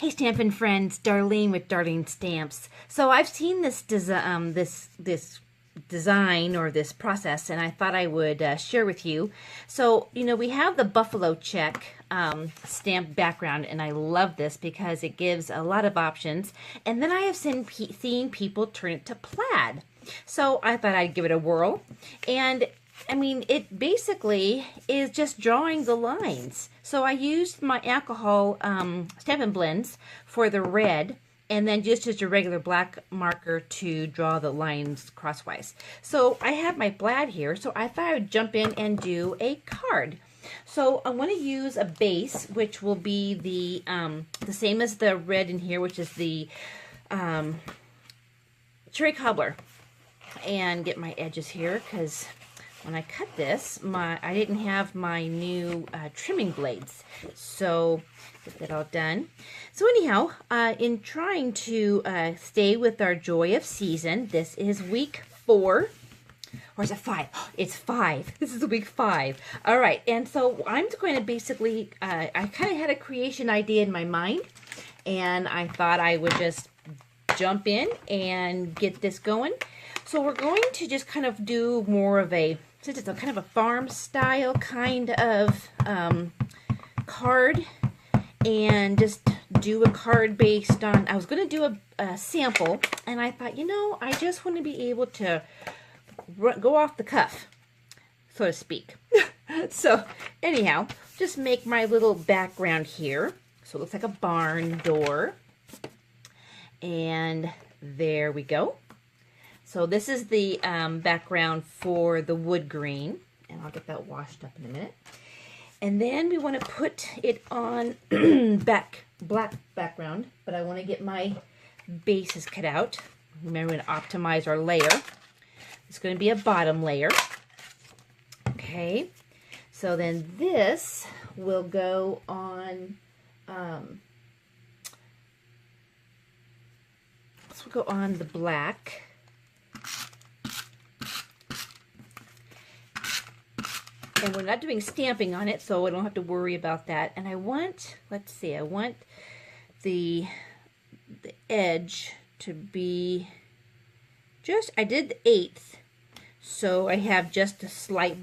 Hey Stampin' friends, Darlene with Darling Stamps. So I've seen this design or this process, and I thought I would share with you. So we have the buffalo check stamp background, and I love this because it gives a lot of options. And then I have seen people turn it to plaid. So I thought I'd give it a whirl, and I mean, it basically is just drawing the lines. So I used my alcohol Stampin' Blends for the red, and then just used a regular black marker to draw the lines crosswise. So I have my plaid here, so I thought I would jump in and do a card. So I want to use a base, which will be the same as the red in here, which is the cherry cobbler. And get my edges here, because when I cut this, I didn't have my new trimming blades. So get that all done. So anyhow, in trying to stay with our joy of season, this is week 4. Or is it 5? Oh, it's 5. This is week 5. All right, and so I'm going to basically, I kind of had a creation idea in my mind, and I thought I would just jump in and get this going. So we're going to just kind of do more of a, since it's a kind of a farm style kind of card, and just do a card based on, I was going to do a sample, and I thought, I just want to be able to go off the cuff, so to speak. So anyhow, just make my little background here. So it looks like a barn door. And there we go. So this is the background for the wood green, and I'll get that washed up in a minute. And then we want to put it on black background, but I want to get my bases cut out. Remember, we're going to optimize our layer. It's going to be a bottom layer. Okay, so then this will go on. This will go on the black. And we're not doing stamping on it, so I don't have to worry about that. And I want, let's see, I want the edge to be just, I did the 1/8, so I have just a slight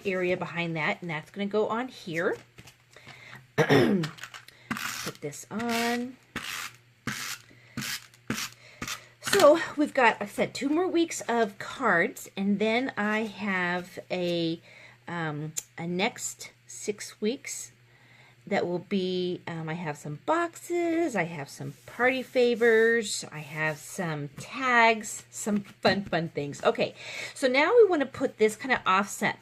area behind that, and that's going to go on here. Put this on. So we've got, like I said, 2 more weeks of cards, and then I have a next 6 weeks that will be, I have some boxes, I have some party favors, I have some tags, some fun things. Okay, so now we want to put this kind of offset,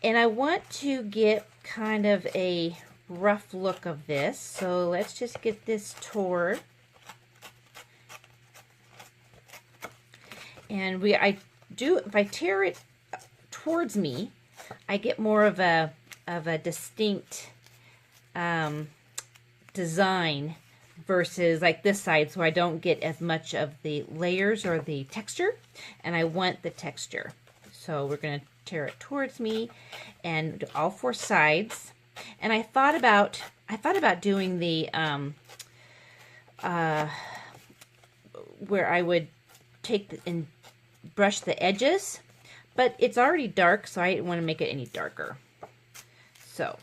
and I want to get kind of a rough look of this. So let's just get this tore. And if I tear it towards me, I get more of a distinct design versus like this side, so I don't get as much of the layers or the texture, and I want the texture. So we're going to tear it towards me and do all 4 sides. And I thought about doing the where I would take and brush the edges, but it's already dark, so I didn't want to make it any darker. So,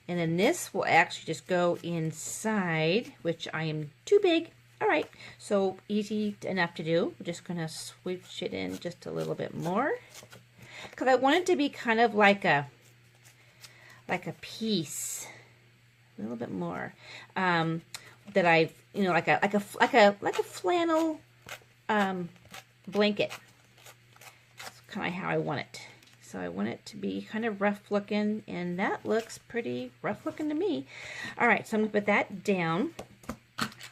and then this will actually just go inside, which I am too big. All right, so easy enough to do. I'm just going to swoosh it in just a little bit more, because I want it to be kind of like a piece, a little bit more that I've, like a flannel blanket. That's kind of how I want it. So I want it to be kind of rough looking, and that looks pretty rough looking to me. All right, so I'm gonna put that down,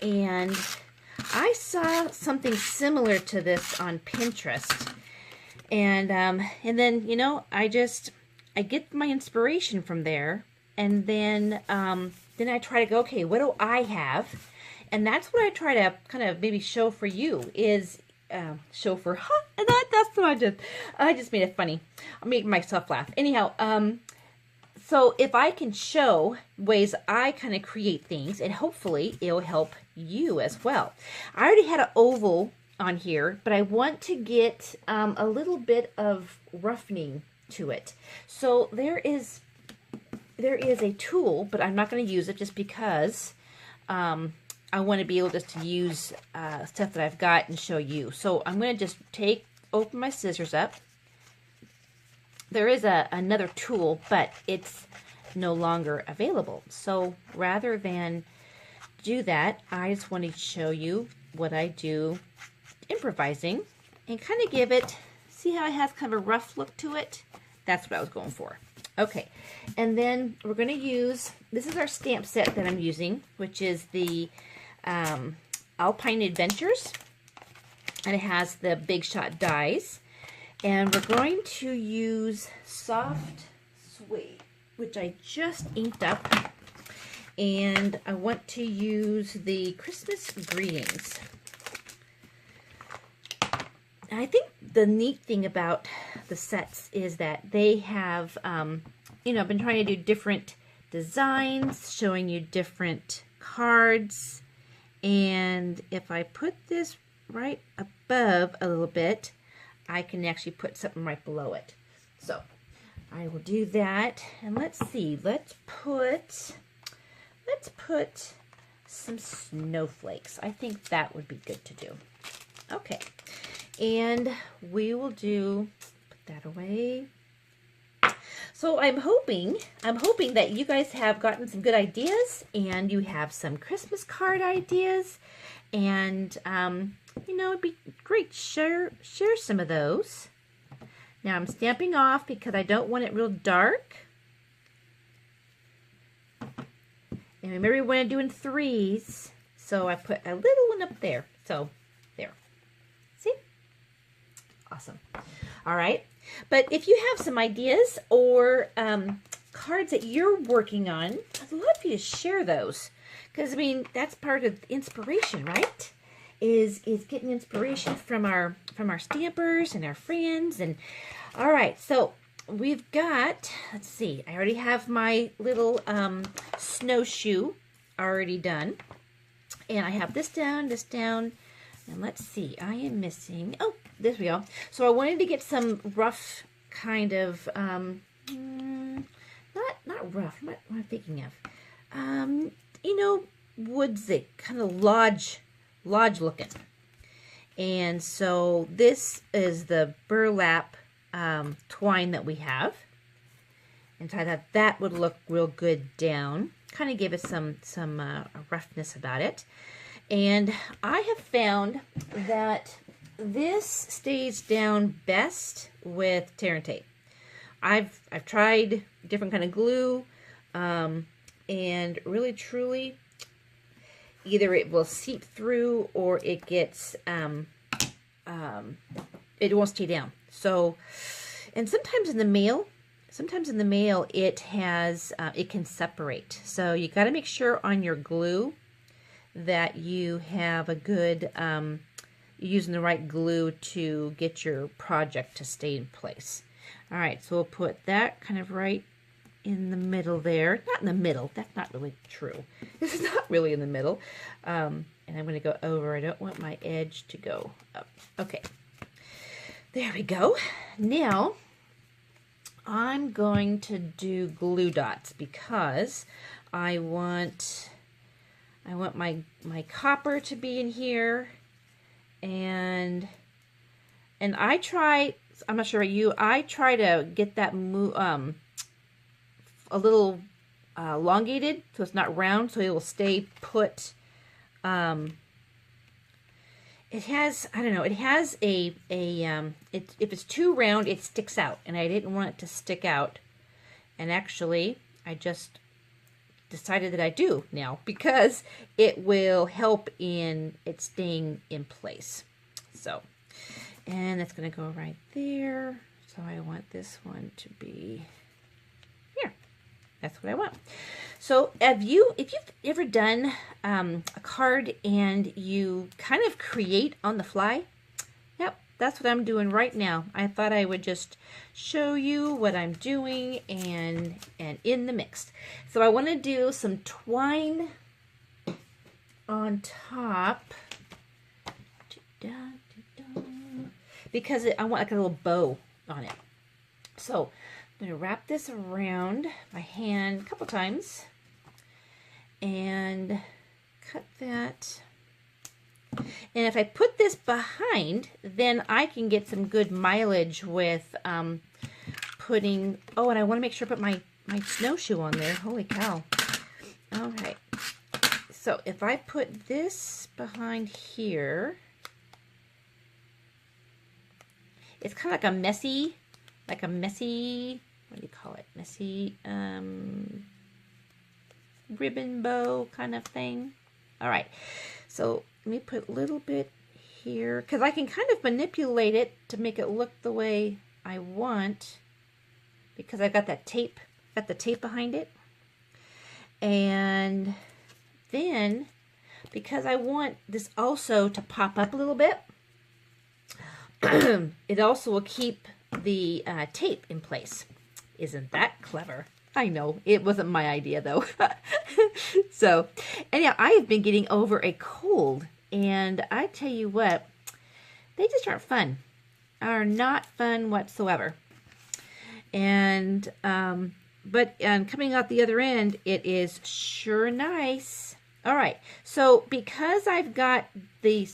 and I saw something similar to this on Pinterest, and then I get my inspiration from there, and then I try to go, okay, what do I have? And that's what I try to kind of maybe show for you is and that's what I just made it funny. I made myself laugh. Anyhow, So if I can show ways I kind of create things, and hopefully it'll help you as well. I already had an oval on here, but I want to get a little bit of roughening to it. So there is a tool, but I'm not going to use it just because I want to be able just to use stuff that I've got and show you. So I'm going to just open my scissors up. There is another tool, but it's no longer available. So rather than do that, I just want to show you what I do improvising and kind of give it, see how it has kind of a rough look to it? That's what I was going for. Okay, and then we're going to use, this is our stamp set that I'm using, which is the Alpine Adventures, and it has the Big Shot dies. And we're going to use Soft Suede, which I just inked up. And I want to use the Christmas Greetings. And I think the neat thing about the sets is that they have, you know, I've been trying to do different designs, showing you different cards. And if I put this right above a little bit, I can actually put something right below it. So I will do that. And let's see, let's put some snowflakes. I think that would be good to do. Okay. And we will put that away. So I'm hoping that you guys have gotten some good ideas and you have some Christmas card ideas, and you know, it'd be great. Share some of those. Now I'm stamping off because I don't want it real dark. And remember, we want to do in threes, so I put a little one up there. So there. See? Awesome. All right. But if you have some ideas or cards that you're working on, I'd love for you to share those. Because, I mean, that's part of inspiration, right? Is getting inspiration from our stampers and our friends. And all right, so we've got, let's see, I already have my little snowshoe already done. And I have this down, and let's see, I am missing, oh, there we go. So I wanted to get some rough kind of, not rough, what am I thinking of? You know, woodsy, kind of lodge looking. And so this is the burlap twine that we have. And so I thought that would look real good down. Kind of give us some roughness about it. And I have found that this stays down best with tear and tape. I've tried different kind of glue, and really truly, either it will seep through or it gets it won't stay down. So, and sometimes in the mail it has it can separate. So you got to make sure on your glue that you have a good you're using the right glue to get your project to stay in place. All right, so we'll put that kind of right in the middle there. Not in the middle. That's not really true. This is not really in the middle. And I'm going to go over. I don't want my edge to go up. Okay. There we go. Now, I'm going to do glue dots because I want my copper to be in here, and I try, I'm not sure about you, I try to get that a little elongated so it's not round, so it will stay put. It has, I don't know, it has if it's too round, it sticks out, and I didn't want it to stick out. And actually, I just decided that I do now because it will help in it staying in place. So, and that's going to go right there. So I want this one to be here. That's what I want. So if you've ever done a card and you kind of create on the fly, yep, that's what I'm doing right now. I thought I would just show you what I'm doing and in the mix. So I want to do some twine on top because I want like a little bow on it. So I'm going to wrap this around my hand a couple times and cut that. And if I put this behind, then I can get some good mileage with putting, oh, and I want to make sure I put my snowshoe on there. Holy cow. All right. So if I put this behind here, it's kind of like a messy, what do you call it? Messy ribbon bow kind of thing. All right. So let me put a little bit here because I can kind of manipulate it to make it look the way I want because I've got that tape, the tape behind it. And then because I want this also to pop up a little bit, it also will keep the tape in place. Isn't that clever? I know, it wasn't my idea though. So, anyhow, I have been getting over a cold, and I tell you what, they just aren't fun. Are not fun whatsoever. And, but coming out the other end, it is sure nice. All right, so because I've got the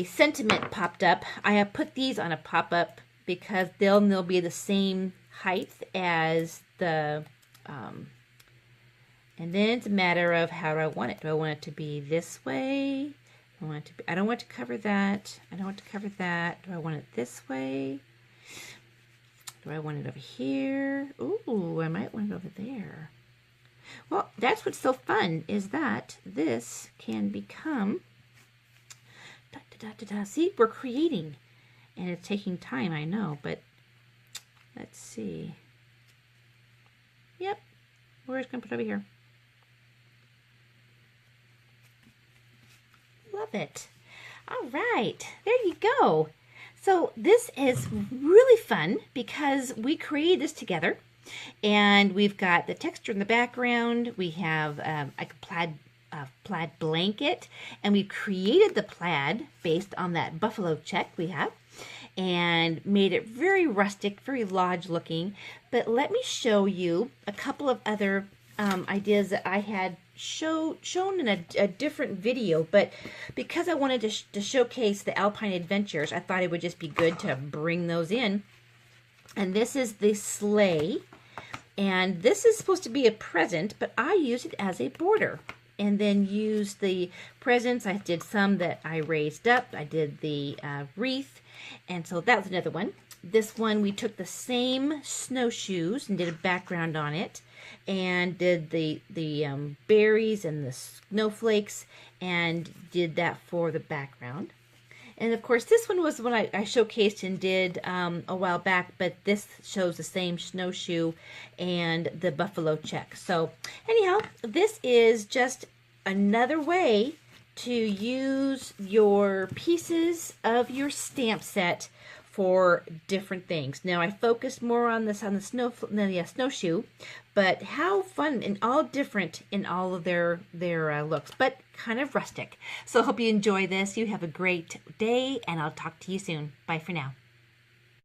sentiment popped up, I have put these on a pop-up because they'll be the same height as the, and then it's a matter of how do I want it. Do I want it to be this way? I don't want to cover that. I don't want to cover that. Do I want it this way? Do I want it over here? Ooh, I might want it over there. Well, that's what's so fun is that this can become, see, we're creating, and it's taking time, I know, but let's see. Yep, we're just going to put it over here. Love it. All right, there you go. So this is really fun because we created this together, and we've got the texture in the background. We have like a plaid blanket, and we created the plaid based on that buffalo check we have, and made it very rustic, very lodge looking. But let me show you a couple of other ideas that I had shown in a different video, but because I wanted to showcase the Alpine Adventures, I thought it would just be good to bring those in. And this is the sleigh, and this is supposed to be a present, but I used it as a border. And then used the presents. I did some that I raised up. I did the wreath, and so that was another one. This one, we took the same snowshoes and did a background on it, and did the berries and the snowflakes, and did that for the background. And of course, this one was one I showcased and did a while back, but this shows the same snowshoe and the buffalo check. So anyhow, this is just another way to use your pieces of your stamp set for different things. Now I focused more on this on the snowshoe, but how fun and all different in all of their looks, but kind of rustic. So I hope you enjoy this. You have a great day, and I'll talk to you soon. Bye for now.